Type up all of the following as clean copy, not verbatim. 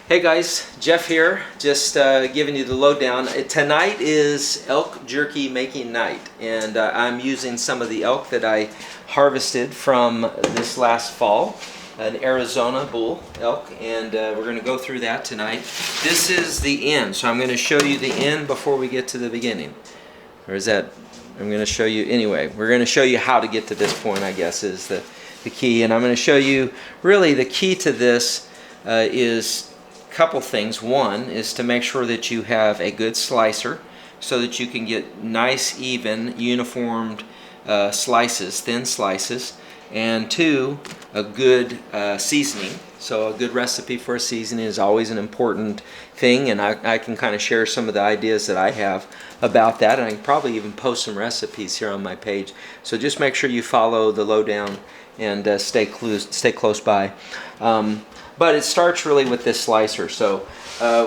Hey guys, Jeff here, just giving you the lowdown. Tonight is elk jerky making night, and I'm using some of the elk that I harvested from this last fall, an Arizona bull elk, and we're going to go through that tonight. This is the end, so I'm going to show you the end before we get to the beginning. Or is that, I'm going to show you, anyway, we're going to show you how to get to this point, I guess, is the key, and I'm going to show you, really the key to this is couple things. One is to make sure that you have a good slicer so that you can get nice, even, uniformed slices, thin slices, and two, a good seasoning. So a good recipe for a seasoning is always an important thing, and I can kind of share some of the ideas that I have about that, and I can probably even post some recipes here on my page. So just make sure you follow the lowdown and stay close by. But it starts really with this slicer. So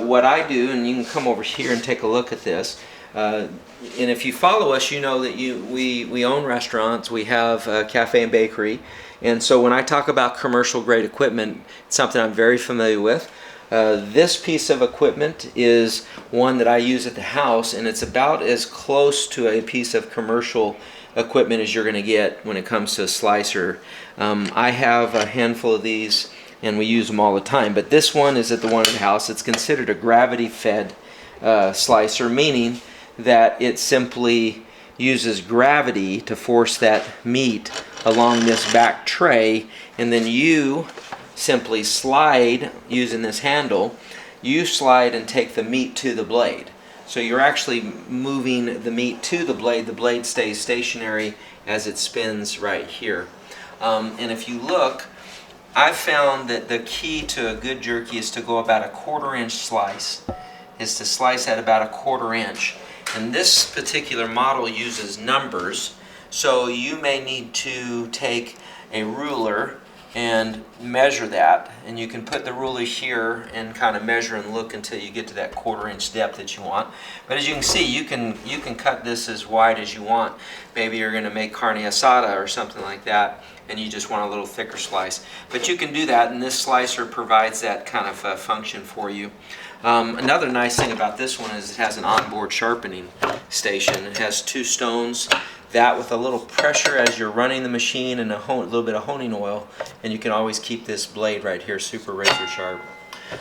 what I do, and you can come over here and take a look at this, and if you follow us, you know that we own restaurants, we have a cafe and bakery, and so when I talk about commercial grade equipment, it's something I'm very familiar with. This piece of equipment is one that I use at the house, and it's about as close to a piece of commercial equipment as you're going to get when it comes to a slicer. I have a handful of these, and we use them all the time, but this one is at the one at the house. It's considered a gravity fed slicer, meaning that it simply uses gravity to force that meat along this back tray, and then you simply slide using this handle. You slide and take the meat to the blade, so you're actually moving the meat to the blade stays stationary as it spins right here. And if you look, I've found that the key to a good jerky is to go about a 1/4 inch slice, is to slice at about a 1/4 inch. And this particular model uses numbers, so you may need to take a ruler and measure that, and you can put the ruler here and kind of measure and look until you get to that 1/4 inch depth that you want. But as you can see, you can cut this as wide as you want. Maybe you're going to make carne asada or something like that, and you just want a little thicker slice. But you can do that, and this slicer provides that kind of function for you. Another nice thing about this one is it has an onboard sharpening station. It has 2 stones, that with a little pressure as you're running the machine, and a little bit of honing oil, and you can always keep this blade right here super razor sharp.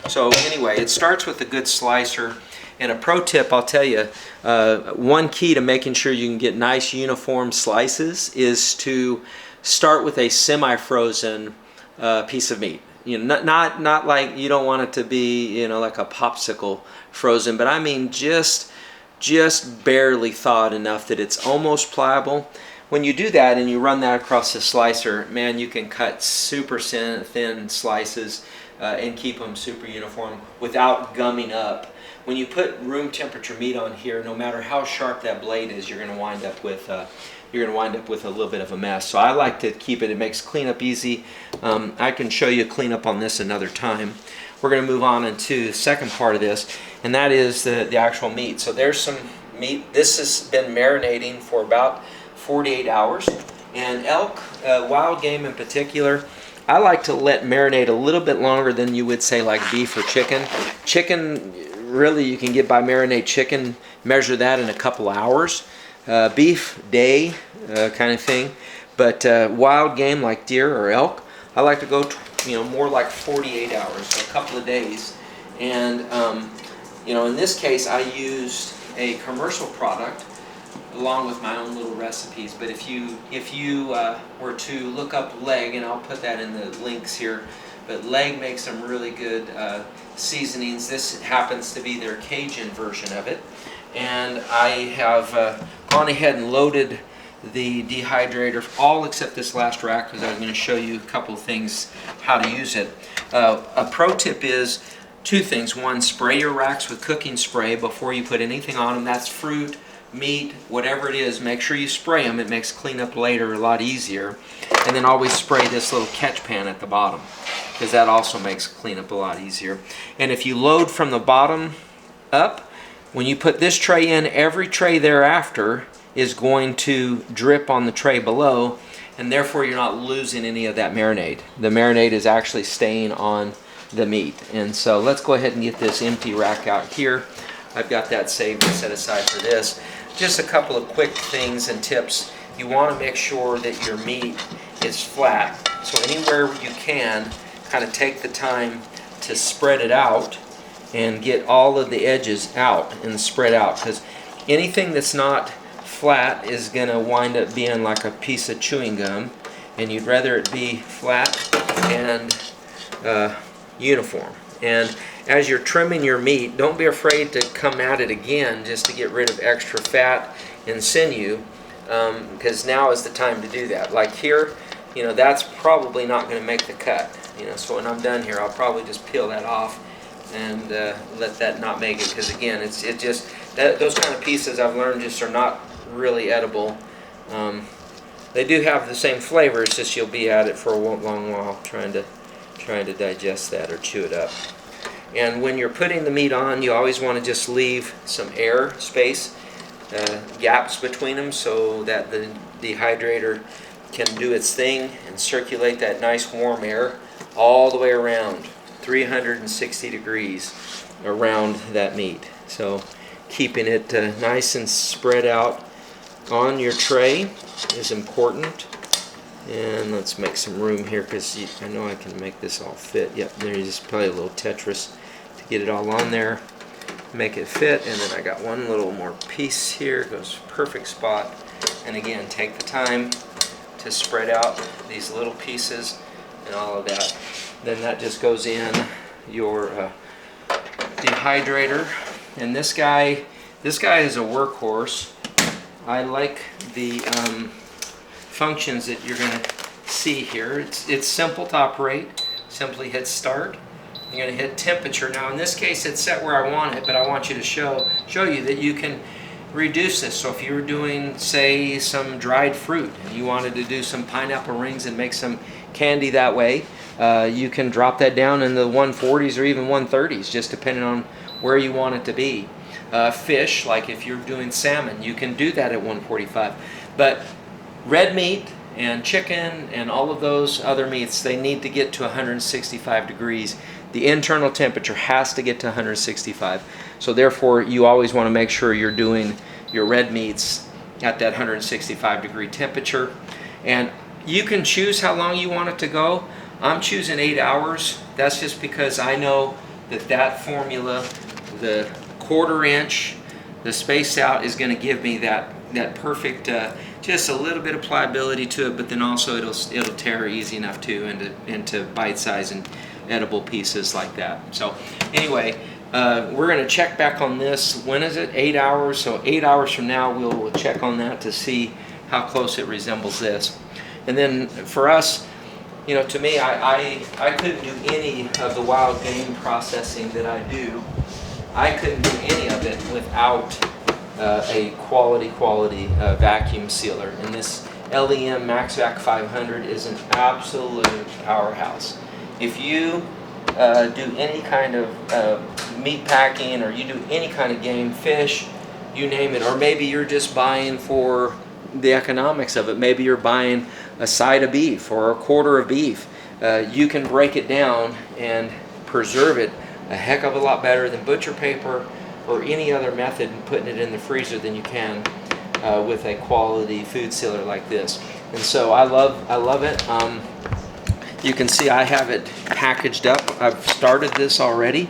So anyway, it starts with a good slicer. And a pro tip, I'll tell you, one key to making sure you can get nice uniform slices is to start with a semi-frozen piece of meat. You know, not like, you don't want it to be, you know, like a popsicle frozen, but I mean just barely thawed enough that it's almost pliable. When you do that and you run that across the slicer, man, you can cut super thin slices and keep them super uniform without gumming up. When you put room temperature meat on here, no matter how sharp that blade is, you're going to wind up with a little bit of a mess. So I like to keep it. It makes cleanup easy. I can show you cleanup on this another time. We're going to move on into the second part of this, and that is the actual meat. So there's some meat. This has been marinating for about 48 hours. And elk, wild game in particular, I like to let marinate a little bit longer than you would say like beef or chicken. Chicken, really, you can get by marinate chicken, measure that in a couple hours. Beef, day kind of thing. But wild game like deer or elk, I like to go more like 48 hours, so a couple of days. And in this case, I used a commercial product along with my own little recipes. But if you were to look up Leg, and I'll put that in the links here, but Leg makes some really good seasonings. This happens to be their Cajun version of it, and I have gone ahead and loaded the dehydrator, all except this last rack, because I was going to show you a couple of things how to use it. A pro tip is 2 things. One, spray your racks with cooking spray before you put anything on them. That's fruit, meat, whatever it is, make sure you spray them. It makes cleanup later a lot easier. And then always spray this little catch pan at the bottom, because that also makes cleanup a lot easier. And if you load from the bottom up, when you put this tray in, every tray thereafter is going to drip on the tray below, and therefore you're not losing any of that marinade. The marinade is actually staying on the meat. And so let's go ahead and get this empty rack out here. I've got that saved and set aside for this. Just a couple of quick things and tips. You want to make sure that your meat is flat. So anywhere you can, kind of take the time to spread it out and get all of the edges out and spread out, because anything that's not flat is going to wind up being like a piece of chewing gum, and you'd rather it be flat and uniform. And as you're trimming your meat, don't be afraid to come at it again just to get rid of extra fat and sinew, because now is the time to do that. Like here, you know, that's probably not going to make the cut. You know, so when I'm done here, I'll probably just peel that off and let that not make it, because again, it just those kind of pieces I've learned just are not really edible. They do have the same flavor, it's just you'll be at it for a long while trying to digest that or chew it up. And when you're putting the meat on, you always want to just leave some air space, gaps between them, so that the dehydrator can do its thing and circulate that nice warm air all the way around, 360 degrees around that meat. So keeping it nice and spread out on your tray is important. And let's make some room here, because I know I can make this all fit. Yep, there's just probably a little Tetris to get it all on there, make it fit. And then I got one little more piece here, goes perfect spot. And again, take the time to spread out these little pieces and all of that. Then that just goes in your dehydrator. And this guy is a workhorse. I like the functions that you're going to see here. It's simple to operate. Simply hit start. You're going to hit temperature. Now in this case it's set where I want it, but I want you to show you that you can reduce this. So if you were doing, say, some dried fruit and you wanted to do some pineapple rings and make some candy that way, you can drop that down in the 140s or even 130s, just depending on where you want it to be. Fish, like if you're doing salmon, you can do that at 145. But red meat and chicken and all of those other meats, they need to get to 165 degrees. The internal temperature has to get to 165. So therefore, you always want to make sure you're doing your red meats at that 165 degree temperature. And you can choose how long you want it to go. I'm choosing 8 hours. That's just because I know that formula, the 1/4 inch, the spaced out, is going to give me that perfect, just a little bit of pliability to it, but then also it'll tear easy enough too into bite-sized and edible pieces like that. So anyway, we're going to check back on this. When is it? 8 hours. So 8 hours from now we'll check on that to see how close it resembles this. And then for us, you know, to me, I couldn't do any of the wild game processing that I do. I couldn't do any of it without a quality vacuum sealer. And this LEM MaxVac 500 is an absolute powerhouse. If you do any kind of meat packing, or you do any kind of game, fish, you name it, or maybe you're just buying for the economics of it, maybe you're buying a side of beef or a 1/4 of beef, you can break it down and preserve it a heck of a lot better than butcher paper or any other method in putting it in the freezer than you can with a quality food sealer like this. And so I love it. You can see I have it packaged up. I've started this already.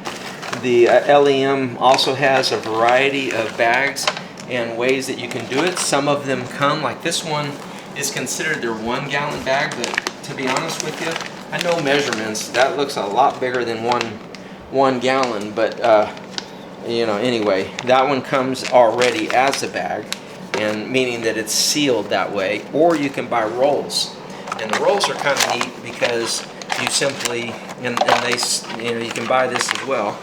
The LEM also has a variety of bags and ways that you can do it. Some of them come, like this one is considered their 1 gallon bag, but to be honest with you, I know measurements. That looks a lot bigger than one gallon, but you know, anyway, that one comes already as a bag, and meaning that it's sealed that way. Or you can buy rolls, and the rolls are kind of neat because you simply, and they, you know, you can buy this as well,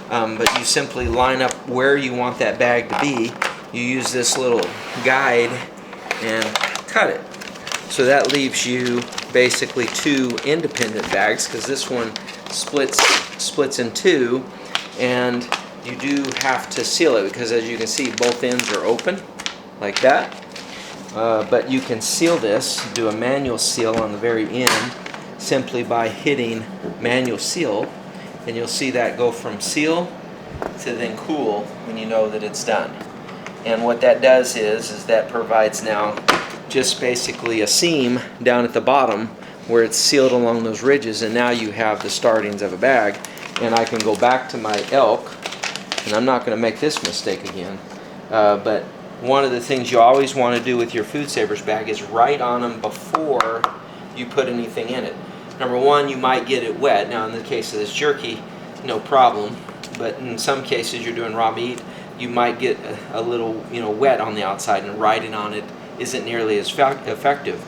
but you simply line up where you want that bag to be. You use this little guide and cut it. So that leaves you basically 2 independent bags, because this one splits in 2, and you do have to seal it, because as you can see, both ends are open like that. But you can seal this, do a manual seal on the very end, simply by hitting manual seal, and you'll see that go from seal to then cool when you know that it's done. And what that does is that provides now just basically a seam down at the bottom where it's sealed along those ridges, and now you have the startings of a bag. And I can go back to my elk, and I'm not going to make this mistake again, but one of the things you always want to do with your Food Savers bag is write on them before you put anything in it. Number one, you might get it wet. Now in the case of this jerky, no problem, but in some cases you're doing raw meat, you might get a little wet on the outside, and writing on it isn't nearly as effective.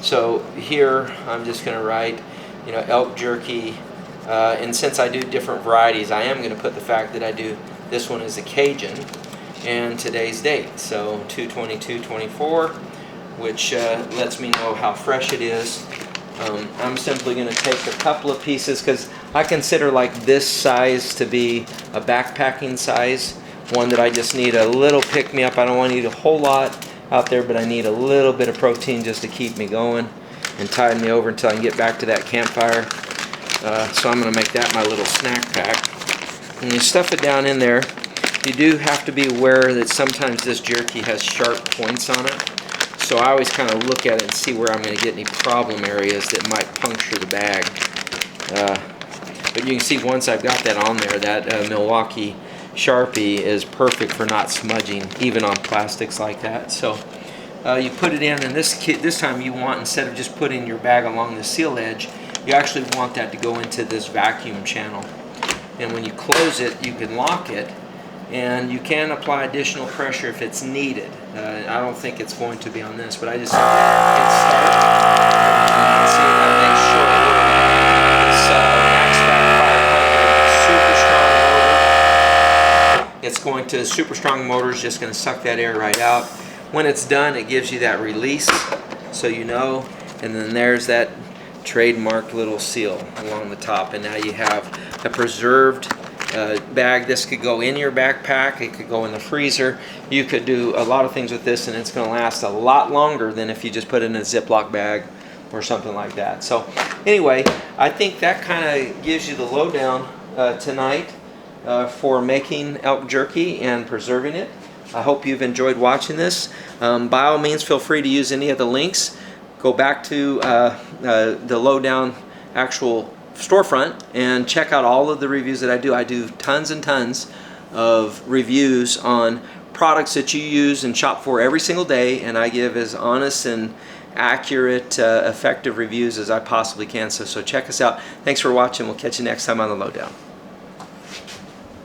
So here I'm just going to write elk jerky, and since I do different varieties, I am going to put the fact that I do this one is a Cajun and today's date, so 2/22/24, which lets me know how fresh it is. I'm simply going to take a couple of pieces because I consider like this size to be a backpacking size, one that I just need a little pick-me-up. I don't want to eat a whole lot out there, but I need a little bit of protein just to keep me going and tide me over until I can get back to that campfire. So I'm going to make that my little snack pack. When you stuff it down in there, you do have to be aware that sometimes this jerky has sharp points on it. So I always kind of look at it and see where I'm going to get any problem areas that might puncture the bag. But you can see once I've got that on there, that Milwaukee Sharpie is perfect for not smudging, even on plastics like that. So you put it in, and this time you want, instead of just putting your bag along the seal edge, you actually want that to go into this vacuum channel. And when you close it, you can lock it, and you can apply additional pressure if it's needed. I don't think it's going to be on this, but I just hit start. And you can see that makes sure it's a MaxVac 500 super strong motor. It's going to super strong motor is just going to suck that air right out. When it's done, it gives you that release, so you know. And then there's that trademark little seal along the top, and now you have a preserved bag. This could go in your backpack, it could go in the freezer. You could do a lot of things with this, and it's going to last a lot longer than if you just put it in a Ziploc bag or something like that. So anyway, I think that kind of gives you the lowdown tonight for making elk jerky and preserving it. I hope you've enjoyed watching this. By all means, feel free to use any of the links. Go back to the lowdown actual storefront and check out all of the reviews that I do. I do tons and tons of reviews on products that you use and shop for every single day, and I give as honest and accurate, effective reviews as I possibly can. So check us out. Thanks for watching. We'll catch you next time on the Lowdown.